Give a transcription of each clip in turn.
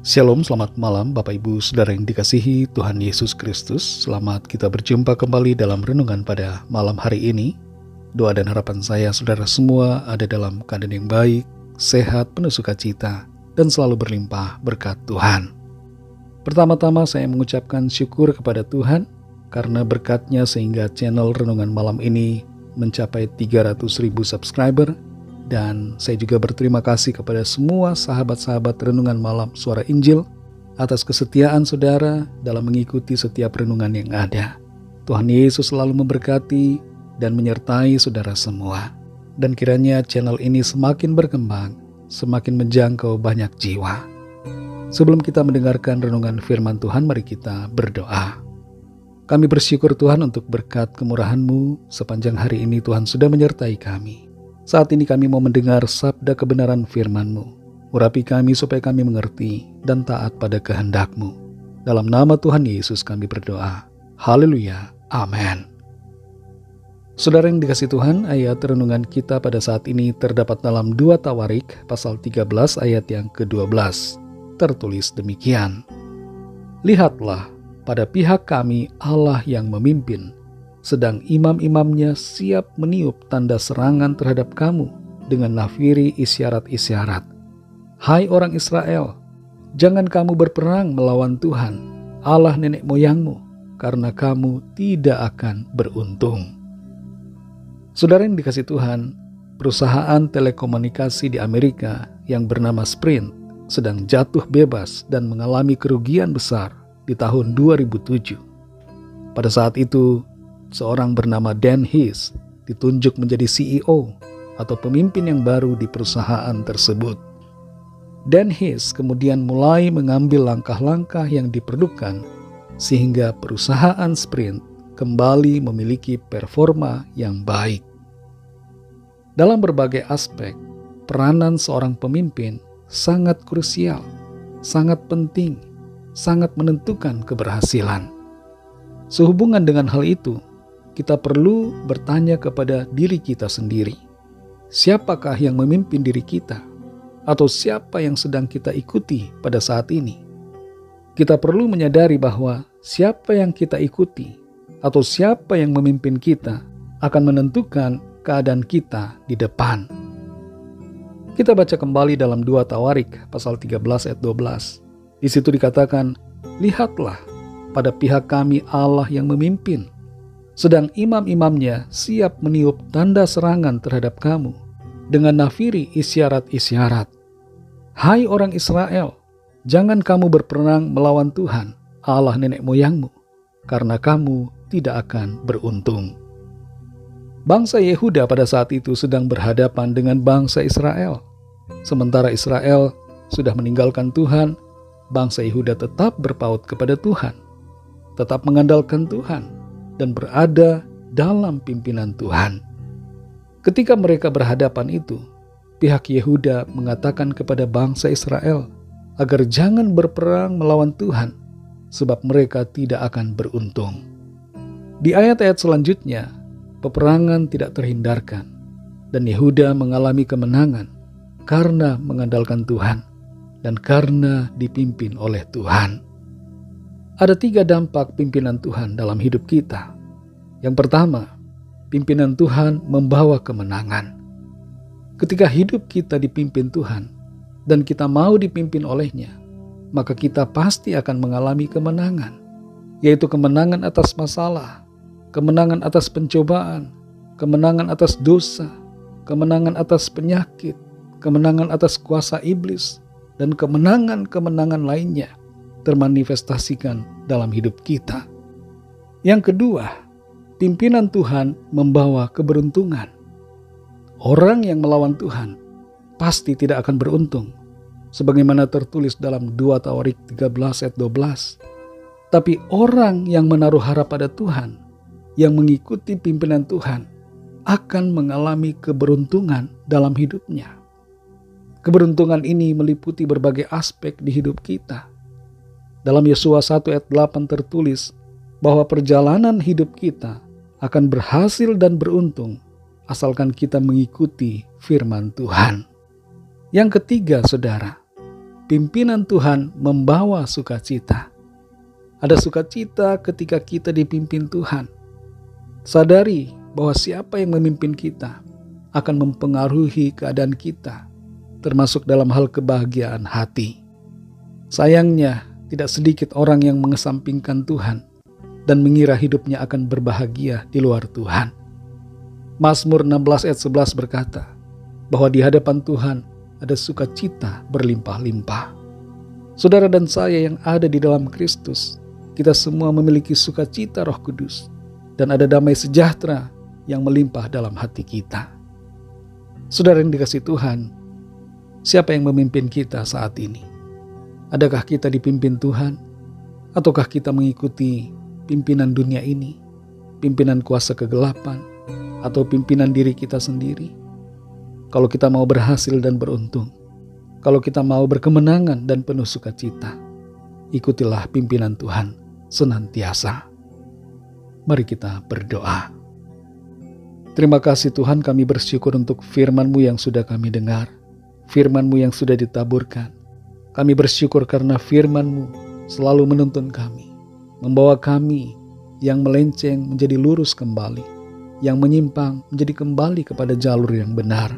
Shalom, selamat malam Bapak Ibu Saudara yang dikasihi Tuhan Yesus Kristus. Selamat kita berjumpa kembali dalam renungan pada malam hari ini. Doa dan harapan saya saudara semua ada dalam keadaan yang baik, sehat, penuh sukacita, dan selalu berlimpah berkat Tuhan. Pertama-tama saya mengucapkan syukur kepada Tuhan karena berkatnya sehingga channel renungan malam ini mencapai 300.000 subscriber. Dan saya juga berterima kasih kepada semua sahabat-sahabat renungan malam Suara Injil atas kesetiaan saudara dalam mengikuti setiap renungan yang ada. Tuhan Yesus selalu memberkati dan menyertai saudara semua. Dan kiranya channel ini semakin berkembang, semakin menjangkau banyak jiwa. Sebelum kita mendengarkan renungan firman Tuhan, mari kita berdoa. Kami bersyukur Tuhan untuk berkat kemurahan-Mu sepanjang hari ini Tuhan sudah menyertai kami. Saat ini kami mau mendengar sabda kebenaran firman-Mu. Urapi kami supaya kami mengerti dan taat pada kehendak-Mu. Dalam nama Tuhan Yesus kami berdoa. Haleluya. Amin. Saudara yang dikasihi Tuhan, ayat renungan kita pada saat ini terdapat dalam 2 Tawarik pasal 13 ayat yang ke-12. Tertulis demikian. Lihatlah, pada pihak kami Allah yang memimpin, sedang imam-imamnya siap meniup tanda serangan terhadap kamu dengan nafiri isyarat-isyarat. Hai orang Israel, jangan kamu berperang melawan Tuhan, Allah nenek moyangmu, karena kamu tidak akan beruntung. Saudara yang dikasihi Tuhan, perusahaan telekomunikasi di Amerika yang bernama Sprint sedang jatuh bebas dan mengalami kerugian besar di tahun 2007. Pada saat itu, seorang bernama Dan Heath ditunjuk menjadi CEO atau pemimpin yang baru di perusahaan tersebut. Dan Heath kemudian mulai mengambil langkah-langkah yang diperlukan sehingga perusahaan Sprint kembali memiliki performa yang baik. Dalam berbagai aspek, peranan seorang pemimpin sangat krusial, sangat penting, sangat menentukan keberhasilan. Sehubungan dengan hal itu, kita perlu bertanya kepada diri kita sendiri. Siapakah yang memimpin diri kita? Atau siapa yang sedang kita ikuti pada saat ini? Kita perlu menyadari bahwa siapa yang kita ikuti atau siapa yang memimpin kita akan menentukan keadaan kita di depan. Kita baca kembali dalam 2 Tawarik pasal 13 ayat 12. Di situ dikatakan, lihatlah, pada pihak kami Allah yang memimpin, sedang imam-imamnya siap meniup tanda serangan terhadap kamu dengan nafiri isyarat-isyarat. Hai orang Israel, jangan kamu berperang melawan Tuhan, Allah nenek moyangmu, karena kamu tidak akan beruntung. Bangsa Yehuda pada saat itu sedang berhadapan dengan bangsa Israel. Sementara Israel sudah meninggalkan Tuhan, bangsa Yehuda tetap berpaut kepada Tuhan, tetap mengandalkan Tuhan, dan berada dalam pimpinan Tuhan. Ketika mereka berhadapan itu, pihak Yehuda mengatakan kepada bangsa Israel agar jangan berperang melawan Tuhan, sebab mereka tidak akan beruntung. Di ayat-ayat selanjutnya, peperangan tidak terhindarkan, dan Yehuda mengalami kemenangan karena mengandalkan Tuhan dan karena dipimpin oleh Tuhan. Ada 3 dampak pimpinan Tuhan dalam hidup kita. Yang pertama, pimpinan Tuhan membawa kemenangan. Ketika hidup kita dipimpin Tuhan dan kita mau dipimpin olehnya, maka kita pasti akan mengalami kemenangan, yaitu kemenangan atas masalah, kemenangan atas pencobaan, kemenangan atas dosa, kemenangan atas penyakit, kemenangan atas kuasa iblis, dan kemenangan-kemenangan lainnya termanifestasikan dalam hidup kita. Yang kedua, pimpinan Tuhan membawa keberuntungan. Orang yang melawan Tuhan pasti tidak akan beruntung, sebagaimana tertulis dalam 2 Tawarik 13 ayat 12. Tapi orang yang menaruh harap pada Tuhan, yang mengikuti pimpinan Tuhan, akan mengalami keberuntungan dalam hidupnya. Keberuntungan ini meliputi berbagai aspek di hidup kita. Dalam Yesua 1 ayat 8 tertulis bahwa perjalanan hidup kita akan berhasil dan beruntung asalkan kita mengikuti firman Tuhan. Yang ketiga, saudara, pimpinan Tuhan membawa sukacita. Ada sukacita ketika kita dipimpin Tuhan. Sadari bahwa siapa yang memimpin kita akan mempengaruhi keadaan kita, termasuk dalam hal kebahagiaan hati. Sayangnya, tidak sedikit orang yang mengesampingkan Tuhan dan mengira hidupnya akan berbahagia di luar Tuhan. Mazmur 16 ayat 11 berkata bahwa di hadapan Tuhan ada sukacita berlimpah-limpah. Saudara dan saya yang ada di dalam Kristus, kita semua memiliki sukacita Roh Kudus dan ada damai sejahtera yang melimpah dalam hati kita. Saudara yang dikasihi Tuhan, siapa yang memimpin kita saat ini? Adakah kita dipimpin Tuhan? Ataukah kita mengikuti pimpinan dunia ini? Pimpinan kuasa kegelapan? Atau pimpinan diri kita sendiri? Kalau kita mau berhasil dan beruntung, kalau kita mau berkemenangan dan penuh sukacita, ikutilah pimpinan Tuhan senantiasa. Mari kita berdoa. Terima kasih Tuhan, kami bersyukur untuk firman-Mu yang sudah kami dengar, firman-Mu yang sudah ditaburkan. Kami bersyukur karena firman-Mu selalu menuntun kami, membawa kami yang melenceng menjadi lurus kembali, yang menyimpang menjadi kembali kepada jalur yang benar.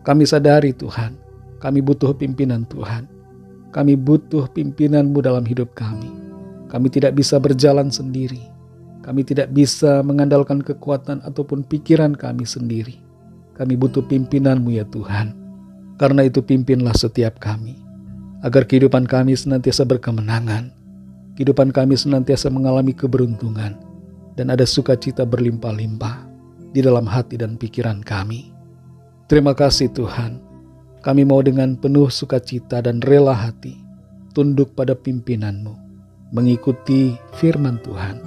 Kami sadari Tuhan, kami butuh pimpinan Tuhan. Kami butuh pimpinan-Mu dalam hidup kami. Kami tidak bisa berjalan sendiri. Kami tidak bisa mengandalkan kekuatan ataupun pikiran kami sendiri. Kami butuh pimpinan-Mu ya Tuhan. Karena itu pimpinlah setiap kami, agar kehidupan kami senantiasa berkemenangan, kehidupan kami senantiasa mengalami keberuntungan, dan ada sukacita berlimpah-limpah di dalam hati dan pikiran kami. Terima kasih Tuhan, kami mau dengan penuh sukacita dan rela hati tunduk pada pimpinan-Mu, mengikuti firman Tuhan,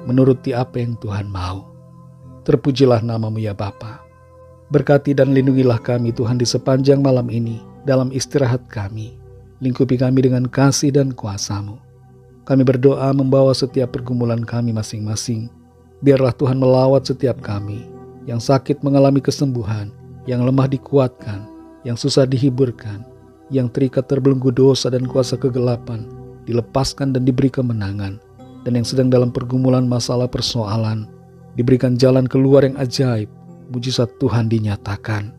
menuruti apa yang Tuhan mau. Terpujilah nama-Mu ya Bapa. Berkati dan lindungilah kami Tuhan di sepanjang malam ini dalam istirahat kami. Lingkupi kami dengan kasih dan kuasa-Mu. Kami berdoa membawa setiap pergumulan kami masing-masing. Biarlah Tuhan melawat setiap kami yang sakit mengalami kesembuhan, yang lemah dikuatkan, yang susah dihiburkan, yang terikat terbelenggu dosa dan kuasa kegelapan, dilepaskan dan diberi kemenangan, dan yang sedang dalam pergumulan masalah persoalan, diberikan jalan keluar yang ajaib, mujizat Tuhan dinyatakan.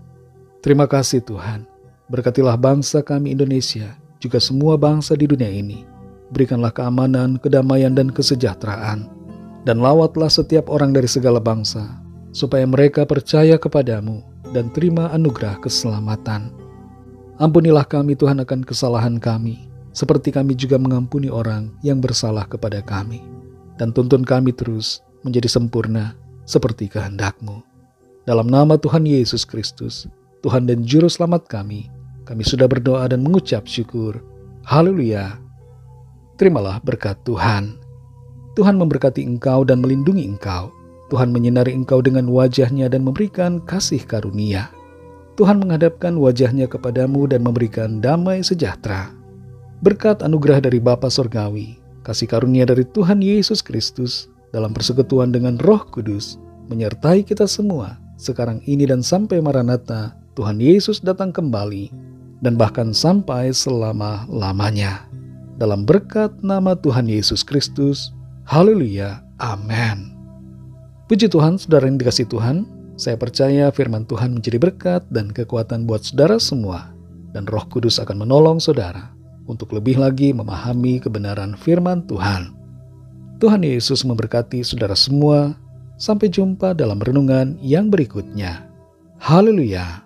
Terima kasih Tuhan, berkatilah bangsa kami Indonesia, juga semua bangsa di dunia ini. Berikanlah keamanan, kedamaian, dan kesejahteraan, dan lawatlah setiap orang dari segala bangsa, supaya mereka percaya kepadamu dan terima anugerah keselamatan. Ampunilah kami Tuhan akan kesalahan kami, seperti kami juga mengampuni orang yang bersalah kepada kami. Dan tuntun kami terus menjadi sempurna seperti kehendak-Mu. Dalam nama Tuhan Yesus Kristus, Tuhan dan Juru Selamat kami sudah berdoa dan mengucap syukur. Haleluya. Terimalah berkat Tuhan. Tuhan memberkati engkau dan melindungi engkau. Tuhan menyinari engkau dengan wajah-Nya dan memberikan kasih karunia. Tuhan menghadapkan wajah-Nya kepadamu dan memberikan damai sejahtera. Berkat anugerah dari Bapa Sorgawi, kasih karunia dari Tuhan Yesus Kristus, dalam persekutuan dengan Roh Kudus, menyertai kita semua, sekarang ini dan sampai Maranatha, Tuhan Yesus datang kembali, dan bahkan sampai selama-lamanya. Dalam berkat nama Tuhan Yesus Kristus, haleluya, amin. Puji Tuhan, saudara yang dikasihi Tuhan, saya percaya firman Tuhan menjadi berkat dan kekuatan buat saudara semua, dan Roh Kudus akan menolong saudara untuk lebih lagi memahami kebenaran firman Tuhan. Tuhan Yesus memberkati saudara semua. Sampai jumpa dalam renungan yang berikutnya. Haleluya.